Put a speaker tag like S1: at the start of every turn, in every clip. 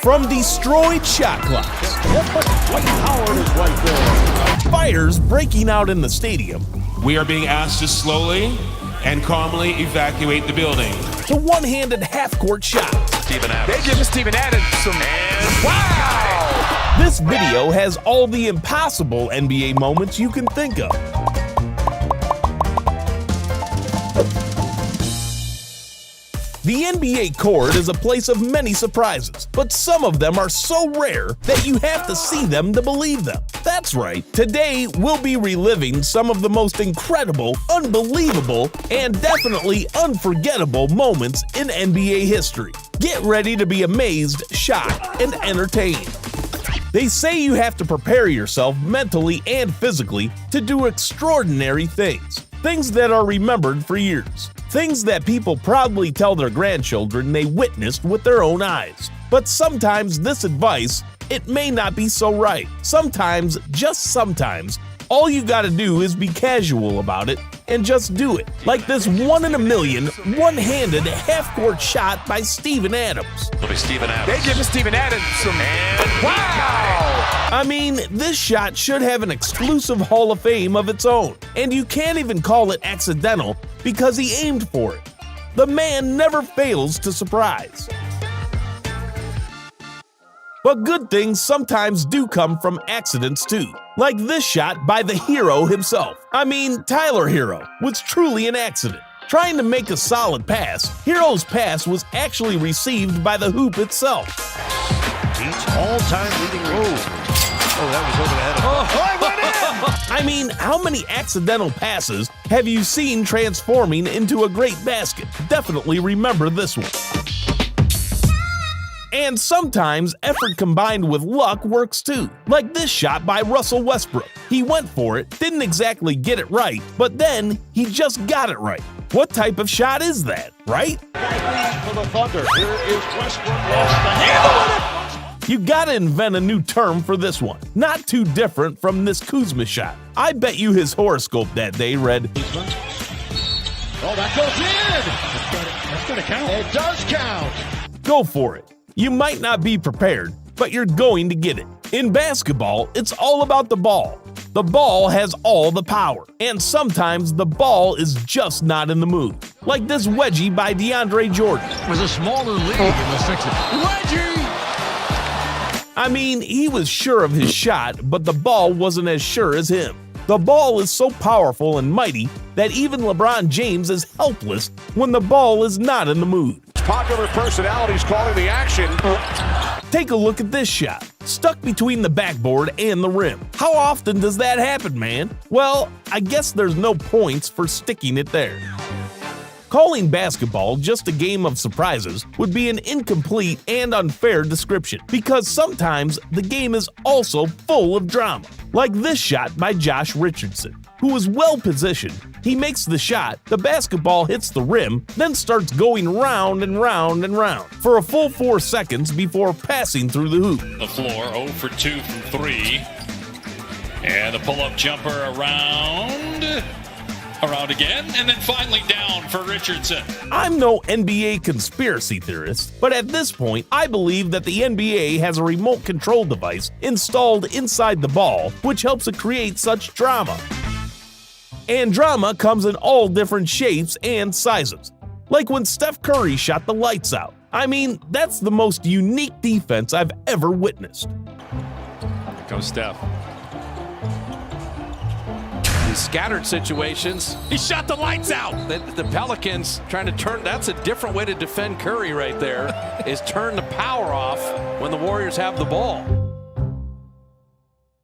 S1: From destroyed shot clocks,
S2: Howard is right there.
S1: fires breaking out in the stadium,
S3: We are being asked to slowly and calmly evacuate the building.
S1: to one-handed half-court shots.
S4: Steven Adams.
S2: They give Steven Adams some.
S4: Wow!
S1: This video has all the impossible NBA moments you can think of. The NBA court is a place of many surprises, but some of them are so rare that you have to see them to believe them. That's right, today we'll be reliving some of the most incredible, unbelievable, and definitely unforgettable moments in NBA history. Get ready to be amazed, shocked, and entertained. They say you have to prepare yourself mentally and physically to do extraordinary things. Things that are remembered for years. Things that people proudly tell their grandchildren they witnessed with their own eyes. But sometimes this advice, it may not be so right. Sometimes, just sometimes, all you gotta do is be casual about it and just do it. Like this 1 in a million, one-handed half-court shot by Steven Adams.
S4: It'll be Steven Adams.
S2: They give Steven Adams some.
S1: I mean, this shot should have an exclusive Hall of Fame of its own, and you can't even call it accidental because he aimed for it. The man never fails to surprise. But good things sometimes do come from accidents too, like this shot by the hero himself. I mean, Tyler Hero was truly an accident. Trying to make a solid pass, Hero's pass was actually received by the hoop itself.
S5: Feats all-time leading rule. Oh, that was over the head of
S1: I mean, how many accidental passes have you seen transforming into a great basket? Definitely remember this one. And sometimes effort combined with luck works too, like this shot by Russell Westbrook. He went for it, didn't exactly get it right, but then he just got it right. What type of shot is that, right?
S5: for the Thunder. Here is Westbrook lost the handle.
S1: You gotta invent a new term for this one. Not too different from this Kuzma shot. I bet you his horoscope that day read,
S5: Oh, that goes in. That's gonna count. It does count.
S1: go for it. You might not be prepared, but you're going to get it. In basketball, it's all about the ball. The ball has all the power, and sometimes the ball is just not in the mood. Like this wedgie by DeAndre Jordan.
S5: It was a smaller league in the 60s. Wedgie!
S1: I mean, he was sure of his shot, but the ball wasn't as sure as him. The ball is so powerful and mighty that even LeBron James is helpless when the ball is not in the mood.
S2: Popular personalities calling the action.
S1: Take a look at this shot, stuck between the backboard and the rim. How often does that happen, man? Well, I guess there's no points for sticking it there. Calling basketball just a game of surprises would be an incomplete and unfair description, because sometimes the game is also full of drama. Like this shot by Josh Richardson, who was well positioned. He makes the shot, the basketball hits the rim, then starts going round and round and round for a full 4 seconds before passing through the hoop.
S6: The floor 0 for 2 from 3. And the pull-up jumper around again, and then finally down for Richardson.
S1: I'm no NBA conspiracy theorist, but at this point, I believe that the NBA has a remote control device installed inside the ball, which helps it create such drama. And drama comes in all different shapes and sizes. Like when Steph Curry shot the lights out. I mean, that's the most unique defense I've ever witnessed.
S2: Here comes Steph. In scattered situations, he shot the lights out. The Pelicans trying to turn, that's a different way to defend Curry right there, is turn the power off when the Warriors have the ball.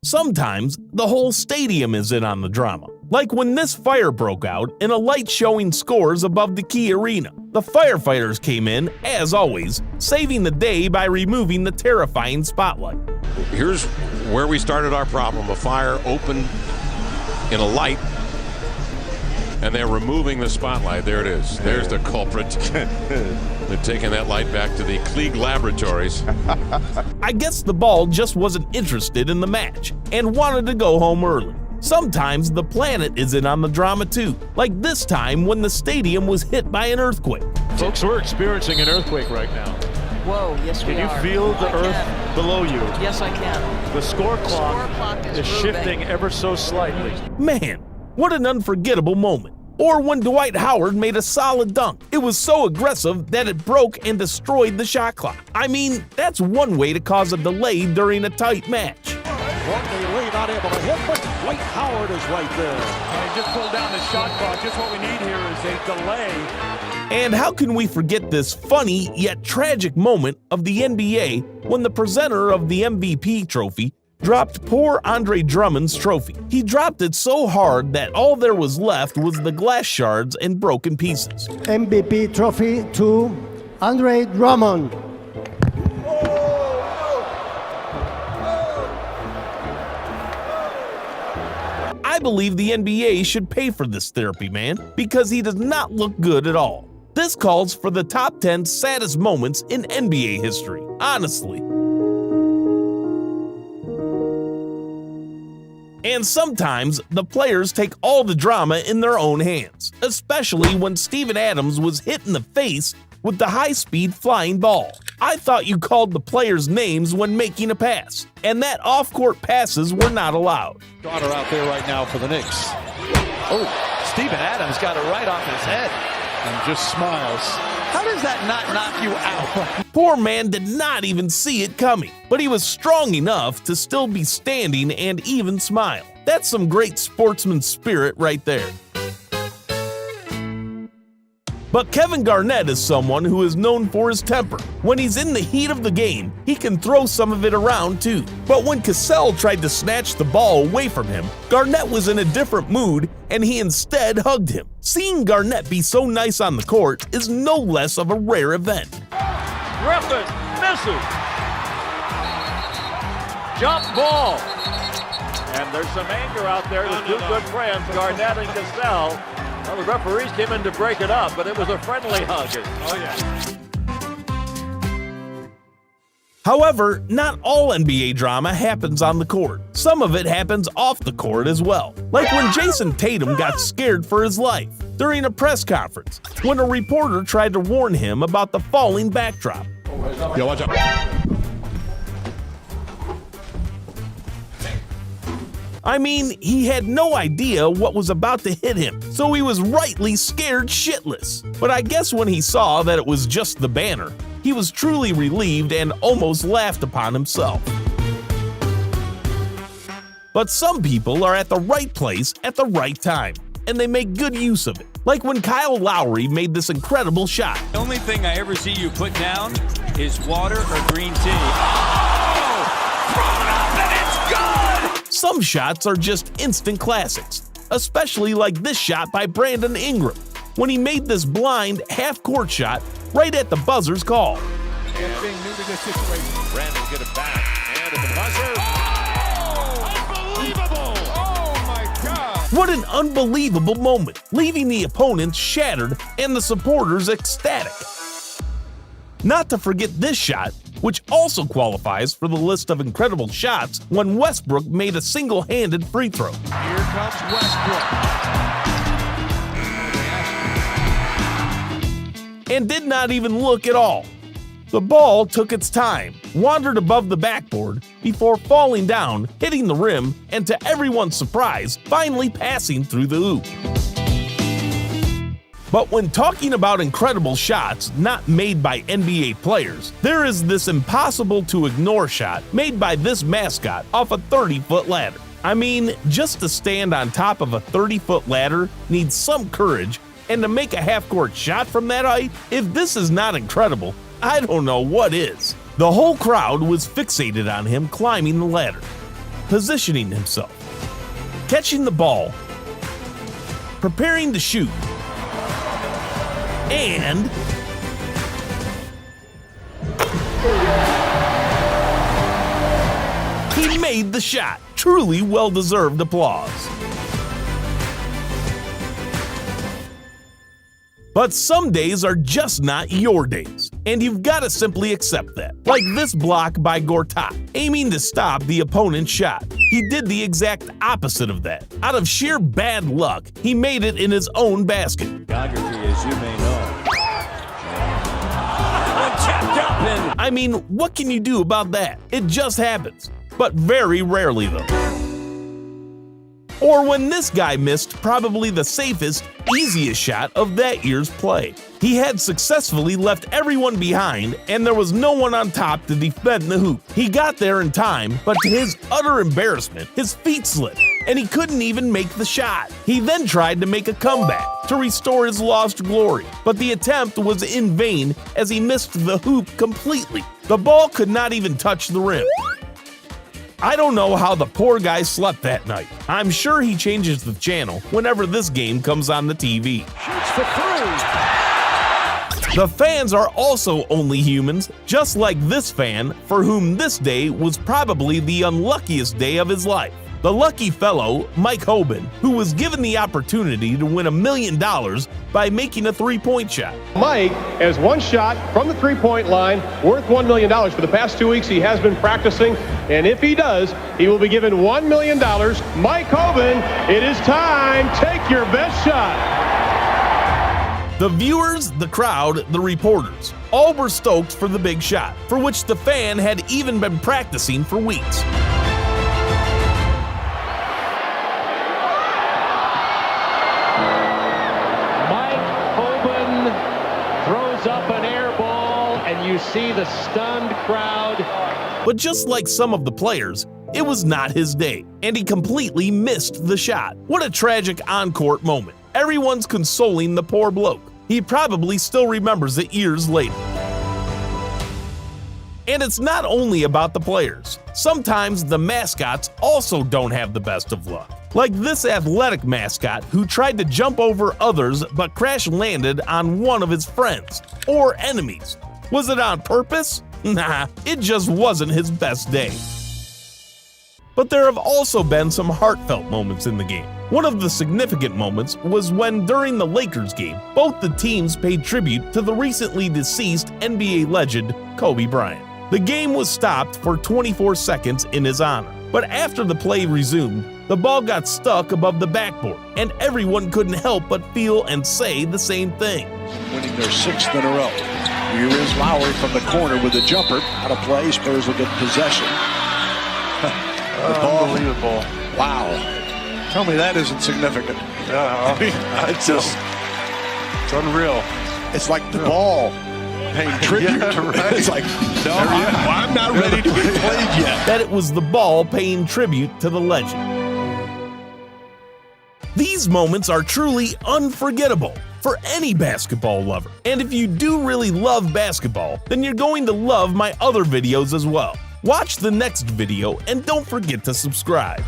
S1: Sometimes the whole stadium is in on the drama. Like when this fire broke out in a light showing scores above the Key Arena. The firefighters came in, as always, saving the day by removing the terrifying spotlight.
S7: Here's where we started our problem. A fire opened in a light, and they're removing the spotlight. There it is. There's the culprit. They're taking that light back to the Klieg Laboratories.
S1: I guess the ball just wasn't interested in the match and wanted to go home early. Sometimes the planet is in on the drama too, like this time when the stadium was hit by an earthquake.
S5: Folks, we're experiencing an earthquake right now.
S8: Whoa, yes we are.
S5: Can you feel the
S8: I
S5: earth
S8: can.
S5: below you?
S8: Yes, I can.
S5: The score clock
S8: is
S5: is shifting ever so slightly.
S1: Man, what an unforgettable moment. Or when Dwight Howard made a solid dunk. It was so aggressive that it broke and destroyed the shot clock. I mean, that's one way to cause a delay during a tight match.
S5: Courtney Lee not able to hit, but Dwight Howard is right there. Just pulled down the shot clock. Just what we need here is a delay.
S1: And how can we forget this funny yet tragic moment of the NBA when the presenter of the MVP trophy dropped poor Andre Drummond's trophy. He dropped it so hard that all there was left was the glass shards and broken pieces.
S9: MVP trophy to Andre Drummond.
S1: I believe the NBA should pay for this therapy man because he does not look good at all. This calls for the top 10 saddest moments in NBA history, honestly. And sometimes the players take all the drama in their own hands, especially when Steven Adams was hit in the face with the high-speed flying ball. I thought you called the players' names when making a pass, and that off-court passes were not allowed.
S5: Daughter out there right now for the Knicks. Oh, Steven Adams got it right off his head and just smiles. How does that not knock you out?
S1: Poor man did not even see it coming, but he was strong enough to still be standing and even smile. That's some great sportsman spirit right there. But Kevin Garnett is someone who is known for his temper. When he's in the heat of the game, he can throw some of it around too. But when Cassell tried to snatch the ball away from him, Garnett was in a different mood and he instead hugged him. Seeing Garnett be so nice on the court is no less of a rare event.
S5: Griffin misses. Jump ball. And there's some anger out there. The two good friends, Garnett and Cassell. Well, the referees came in to break it up, but it was a friendly hug. Oh, yeah.
S1: However, not all NBA drama happens on the court. Some of it happens off the court as well. Like when Jason Tatum got scared for his life during a press conference when a reporter tried to warn him about the falling backdrop.
S3: Yo, watch out.
S1: I mean, he had no idea what was about to hit him, so he was rightly scared shitless. But I guess when he saw that it was just the banner, he was truly relieved and almost laughed upon himself. But some people are at the right place at the right time, and they make good use of it. Like when Kyle Lowry made this incredible shot.
S10: The only thing I ever see you put down is water or green tea.
S1: Some shots are just instant classics, especially like this shot by Brandon Ingram, when he made this blind half-court shot right at the buzzer's call.
S4: And being new to this situation. Brandon get it back, and at the buzzer. Oh! Unbelievable! Oh my God!
S1: What an unbelievable moment, leaving the opponents shattered and the supporters ecstatic. Not to forget this shot, which also qualifies for the list of incredible shots when Westbrook made a single-handed free throw.
S4: Here comes Westbrook.
S1: And did not even look at all. The ball took its time, wandered above the backboard before falling down, hitting the rim, and to everyone's surprise, finally passing through the hoop. But when talking about incredible shots not made by NBA players, there is this impossible-to-ignore shot made by this mascot off a 30-foot ladder. I mean, just to stand on top of a 30-foot ladder needs some courage, and to make a half-court shot from that height, if this is not incredible, I don't know what is. The whole crowd was fixated on him climbing the ladder, positioning himself, catching the ball, preparing to shoot, and he made the shot. Truly well-deserved applause. But some days are just not your days, and you've got to simply accept that. Like this block by Gortat, aiming to stop the opponent's shot. He did the exact opposite of that. Out of sheer bad luck, he made it in his own basket.
S10: Geography, as you may know. Checked up, and
S1: I mean, what can you do about that? It just happens. But very rarely though. Or when this guy missed probably the safest, easiest shot of that year's play. He had successfully left everyone behind and there was no one on top to defend the hoop. He got there in time, but to his utter embarrassment, his feet slipped and he couldn't even make the shot. He then tried to make a comeback to restore his lost glory, but the attempt was in vain as he missed the hoop completely. The ball could not even touch the rim. I don't know how the poor guy slept that night. I'm sure he changes the channel whenever this game comes on the TV.
S4: Shoots for three.
S1: The fans are also only humans, just like this fan for whom this day was probably the unluckiest day of his life. The lucky fellow, Mike Hoban, who was given the opportunity to win $1 million by making a three-point shot.
S8: Mike has one shot from the three-point line worth $1 million. For the past 2 weeks, he has been practicing, and if he does, he will be given $1 million. Mike Hoban, it is time. Take your best shot.
S1: The viewers, the crowd, the reporters, all were stoked for the big shot, for which the fan had even been practicing for weeks.
S5: Up an air ball, and you see the stunned crowd.
S1: But just like some of the players, it was not his day, and he completely missed the shot. What a tragic on-court moment. Everyone's consoling the poor bloke. He probably still remembers it years later. And it's not only about the players. Sometimes the mascots also don't have the best of luck. Like this athletic mascot who tried to jump over others but crash-landed on one of his friends or enemies. Was it on purpose? Nah, it just wasn't his best day. But there have also been some heartfelt moments in the game. One of the significant moments was when, during the Lakers game, both the teams paid tribute to the recently deceased NBA legend Kobe Bryant. The game was stopped for 24 seconds in his honor, but after the play resumed, the ball got stuck above the backboard, and everyone couldn't help but feel and say the same thing.
S11: Winning their 6th in a row. Here is Lowry from the corner with a jumper. Out of play, Spurs will get possession. The ball.
S4: Unbelievable.
S11: Wow. Tell me that isn't significant.
S4: It's just, it's unreal.
S11: It's like the ball paying tribute.
S4: Right.
S11: It's like, no, I'm not ready to be played yet.
S1: That it was the ball paying tribute to the legend. These moments are truly unforgettable for any basketball lover. And if you do really love basketball, then you're going to love my other videos as well. Watch the next video and don't forget to subscribe.